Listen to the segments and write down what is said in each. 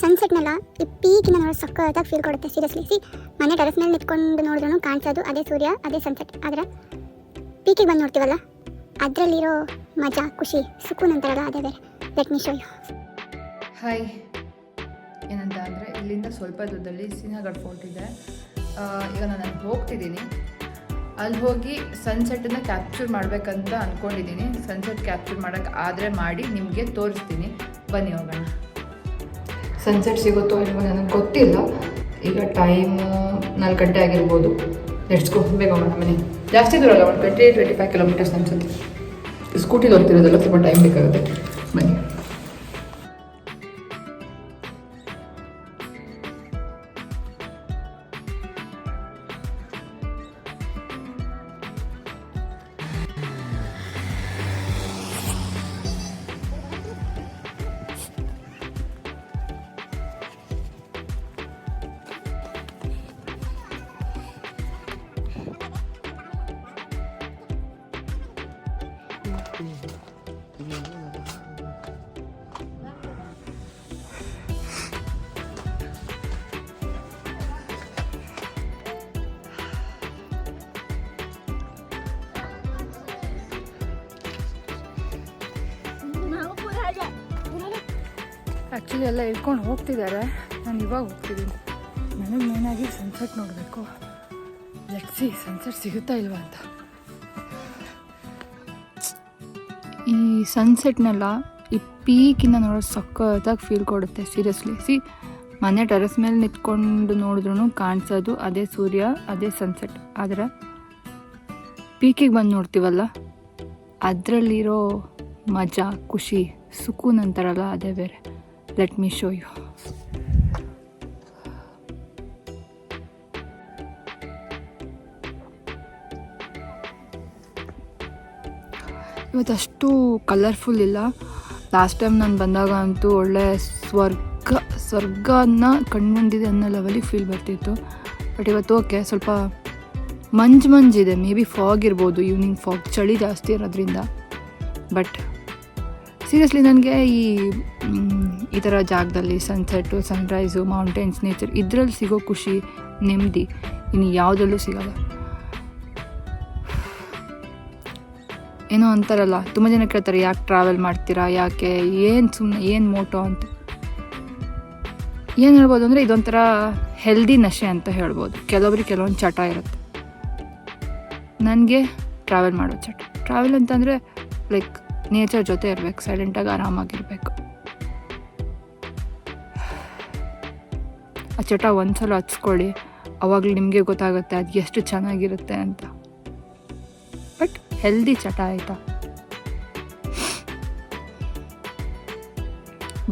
ಸನ್ಸೆಟ್ನೆಲ್ಲ ಈ ಪೀಕಿನ ನೋಡೋ ಸಕ್ಕತ್ತಾಗಿ ಫೀಲ್ ಕೊಡುತ್ತೆ ಸೀರಿಯಸ್ಲಿ. ಮನೆ ಟೆರೆಸ್ ಮೇಲೆ ನಿಂತ್ಕೊಂಡು ನೋಡಿದ್ರೂ ಕಾಣಿಸೋದು ಅದೇ ಸೂರ್ಯ ಅದೇ ಸನ್ಸೆಟ್. ಆದರೆ ಪೀಕಿಗೆ ಬಂದು ನೋಡ್ತೀವಲ್ಲ ಅದರಲ್ಲಿರೋ ಮಜಾ ಖುಷಿ ಸುಕೂನ್ ಅಂತಾರಲ್ಲ ಅದೇ ಬೇರೆ. Let me show you. Hi, ಏನಂತ ಅಂದರೆ ಇಲ್ಲಿಂದ ಸ್ವಲ್ಪ ದೂರದಲ್ಲಿ ಸಿಂಹಗಢ ಫೋರ್ಟ್ ಇದೆ. ಈಗ ನಾನು ಅಲ್ಲಿ ಹೋಗ್ತಿದ್ದೀನಿ. ಅಲ್ಲಿ ಹೋಗಿ ಸನ್ಸೆಟನ್ನು ಕ್ಯಾಪ್ಚರ್ ಮಾಡಬೇಕಂತ ಅಂದ್ಕೊಂಡಿದ್ದೀನಿ. ಸನ್ಸೆಟ್ ಕ್ಯಾಪ್ಚರ್ ಮಾಡೋಕ್ಕೆ ಆದರೆ ಮಾಡಿ ನಿಮಗೆ ತೋರಿಸ್ತೀನಿ. ಬನ್ನಿ ಹೋಗೋಣ. ಸನ್ಸೆಟ್ ಸಿಗುತ್ತೋ ಇಲ್ವೋ ನನಗೆ ಗೊತ್ತಿಲ್ಲ. ಈಗ ಟೈಮು 4 ಗಂಟೆ ಆಗಿರ್ಬೋದು. ಲೆಟ್ಸ್ ಗೋ, ಬೇಗ ಹೋಗೋಣ ಮನೆ. ಜಾಸ್ತಿ ದೂರ ಅಲ್ಲ, ಒಂದು 20-25 ಕಿಲೋಮೀಟರ್ಸ್ ಅನ್ಸುತ್ತೆ. ಸ್ಕೂಟಿಲಿ ಹೋಗ್ತಿರೋದಲ್ಲ, ಸ್ವಲ್ಪ ಟೈಮ್ ಬೇಕಾಗುತ್ತೆ. ಬನ್ನಿ. ಆ್ಯಕ್ಚುಲಿ ಎಲ್ಲ ಇಟ್ಕೊಂಡು ಹೋಗ್ತಿದ್ದಾರೆ. ನಾನು ಇವಾಗ ಹೋಗ್ತಿದ್ದೀನಿ. ನನಗೆ ಮೇನಾಗಿ ಸನ್ಸೆಟ್ ನೋಡಬೇಕು. ಲೆಟ್ಸಿ ಸನ್ಸೆಟ್ ಸಿಗುತ್ತಾ ಇಲ್ವಾ ಅಂತ. ಈ ಸನ್ಸೆಟ್ನೆಲ್ಲ ಈ ಪೀಕಿಂದ ನೋಡೋ ಸಕ್ಕತ್ತಾಗಿ ಫೀಲ್ ಕೊಡುತ್ತೆ ಸೀರಿಯಸ್ಲಿ. ಮನೆ ಟೆರೆಸ್ ಮೇಲೆ ನಿಂತ್ಕೊಂಡು ನೋಡಿದ್ರೂ ಕಾಣಿಸೋದು ಅದೇ ಸೂರ್ಯ ಅದೇ ಸನ್ಸೆಟ್. ಆದರೆ ಪೀಕಿಗೆ ಬಂದು ನೋಡ್ತೀವಲ್ಲ ಅದರಲ್ಲಿರೋ ಮಜಾ ಖುಷಿ ಸುಕೂನ್ ಅಂತಾರಲ್ಲ ಅದೇ ಬೇರೆ. Let me show you. ಇವತ್ತಷ್ಟು ಕಲರ್ಫುಲ್ ಇಲ್ಲ. ಲಾಸ್ಟ್ ಟೈಮ್ ನಾನು ಬಂದಾಗ ಅಂತೂ ಒಳ್ಳೆ ಸ್ವರ್ಗನ ಕಣ್ಮುಂದಿದೆ ಅನ್ನೋ ಲೆವೆಲಿಗೆ ಫೀಲ್ ಬರ್ತಿತ್ತು. ಬಟ್ ಇವತ್ತು ಓಕೆ, ಸ್ವಲ್ಪ ಮಂಜಿದೆ. ಮೇ ಬಿ ಫಾಗ್ ಇರ್ಬೋದು, ಈವ್ನಿಂಗ್ ಫಾಗ್. ಚಳಿ ಜಾಸ್ತಿ ಇರೋದ್ರಿಂದ. ಬಟ್ ಸೀರಿಯಸ್ಲಿ ನನಗೆ ಈ ಥರ ಜಾಗದಲ್ಲಿ ಸನ್ಸೆಟ್ಟು, ಸನ್ರೈಸು, ಮೌಂಟೇನ್ಸ್, ನೇಚರ್ ಇದರಲ್ಲಿ ಸಿಗೋ ಖುಷಿ, ನೆಮ್ಮದಿ ಇನ್ನು ಯಾವುದರಲ್ಲೂ ಸಿಗೋಲ್ಲ. ಏನೋ ಅಂತಾರಲ್ಲ, ತುಂಬ ಜನ ಕೇಳ್ತಾರೆ ಯಾಕೆ ಟ್ರಾವೆಲ್ ಮಾಡ್ತೀರಾ, ಯಾಕೆ, ಏನು ಮೋಟೋ ಅಂತ. ಏನು ಹೇಳ್ಬೋದು ಅಂದರೆ ಇದೊಂಥರ ಹೆಲ್ದಿ ನಶೆ ಅಂತ ಹೇಳ್ಬೋದು. ಕೆಲವೊಬ್ರಿಗೆ ಕೆಲವೊಂದು ಚಟ ಇರುತ್ತೆ. ನನಗೆ ಟ್ರಾವೆಲ್ ಮಾಡೋ ಚಟ. ಟ್ರಾವೆಲ್ ಅಂತಂದರೆ ಲೈಕ್ ನೇಚರ್ ಜೊತೆ ಇರಬೇಕು, ಸೈಲೆಂಟಾಗಿ ಆರಾಮಾಗಿರಬೇಕು. ಆ ಚಟ ಒಂದ್ಸಲ ಹಚ್ಕೊಳ್ಳಿ, ಅವಾಗಲೂ ನಿಮಗೆ ಗೊತ್ತಾಗುತ್ತೆ ಅದು ಎಷ್ಟು ಚೆನ್ನಾಗಿರುತ್ತೆ ಅಂತ. ಬಟ್ ಹೆಲ್ದಿ ಚಟ ಆಯಿತಾ.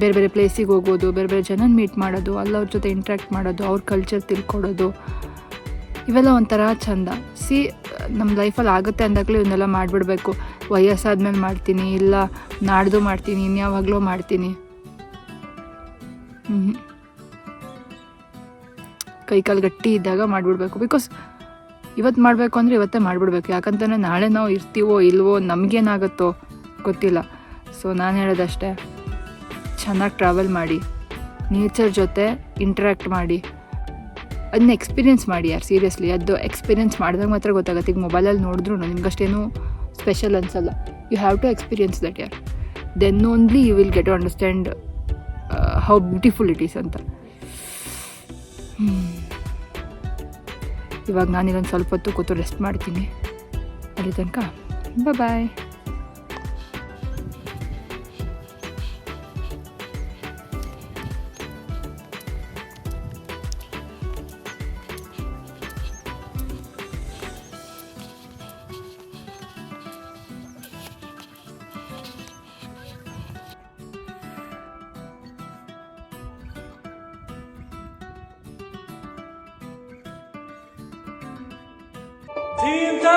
ಬೇರೆ ಬೇರೆ ಪ್ಲೇಸಿಗೆ ಹೋಗೋದು, ಬೇರೆ ಬೇರೆ ಜನನ ಮೀಟ್ ಮಾಡೋದು, ಅಲ್ಲವ್ರ ಜೊತೆ ಇಂಟ್ರ್ಯಾಕ್ಟ್ ಮಾಡೋದು, ಅವ್ರ ಕಲ್ಚರ್ ತಿಳ್ಕೊಡೋದು, ಇವೆಲ್ಲ ಒಂಥರ ಚಂದ. ನಮ್ಮ ಲೈಫಲ್ಲಿ ಆಗುತ್ತೆ ಅಂದಾಗಲೇ ಇವನ್ನೆಲ್ಲ ಮಾಡಿಬಿಡ್ಬೇಕು. ವಯಸ್ಸಾದ್ಮೇಲೆ ಮಾಡ್ತೀನಿ, ಇಲ್ಲ ನಾಡ್ದು ಮಾಡ್ತೀನಿ, ಇನ್ಯಾವಾಗಲೂ ಮಾಡ್ತೀನಿ. ಕೈಕಾಲು ಗಟ್ಟಿ ಇದ್ದಾಗ ಮಾಡಿಬಿಡ್ಬೇಕು. ಬಿಕಾಸ್ ಇವತ್ತು ಮಾಡಬೇಕು ಅಂದರೆ ಇವತ್ತೇ ಮಾಡಿಬಿಡ್ಬೇಕು. ಯಾಕಂತಂದರೆ ನಾಳೆ ನಾವು ಇರ್ತೀವೋ ಇಲ್ವೋ, ನಮಗೇನಾಗುತ್ತೋ ಗೊತ್ತಿಲ್ಲ. ಸೊ ನಾನು ಹೇಳೋದಷ್ಟೇ, ಚೆನ್ನಾಗಿ ಟ್ರಾವೆಲ್ ಮಾಡಿ, ನೇಚರ್ ಜೊತೆ ಇಂಟ್ರ್ಯಾಕ್ಟ್ ಮಾಡಿ, ಅದನ್ನ ಎಕ್ಸ್ಪೀರಿಯೆನ್ಸ್ ಮಾಡಿ ಯಾರು. ಸೀರಿಯಸ್ಲಿ ಅದು ಎಕ್ಸ್ಪೀರಿಯೆನ್ಸ್ ಮಾಡಿದಾಗ ಮಾತ್ರ ಗೊತ್ತಾಗುತ್ತೆ. ಈಗ ಮೊಬೈಲಲ್ಲಿ ನೋಡಿದ್ರೂ ನಿಮ್ಗಷ್ಟೇನು ಸ್ಪೆಷಲ್ ಅನ್ಸಲ್ಲ. You have to experience that ಯಾರ್. Then only you will get to understand how beautiful it is ಅಂತ. ಇವಾಗ ನಾನಿಲ್ಲೊಂದು ಸ್ವಲ್ಪ ಹೊತ್ತು ಕೂತು ರೆಸ್ಟ್ ಮಾಡ್ತೀನಿ. ಅಲ್ಲಿ ತನಕ ಬಾಯ್. Team time!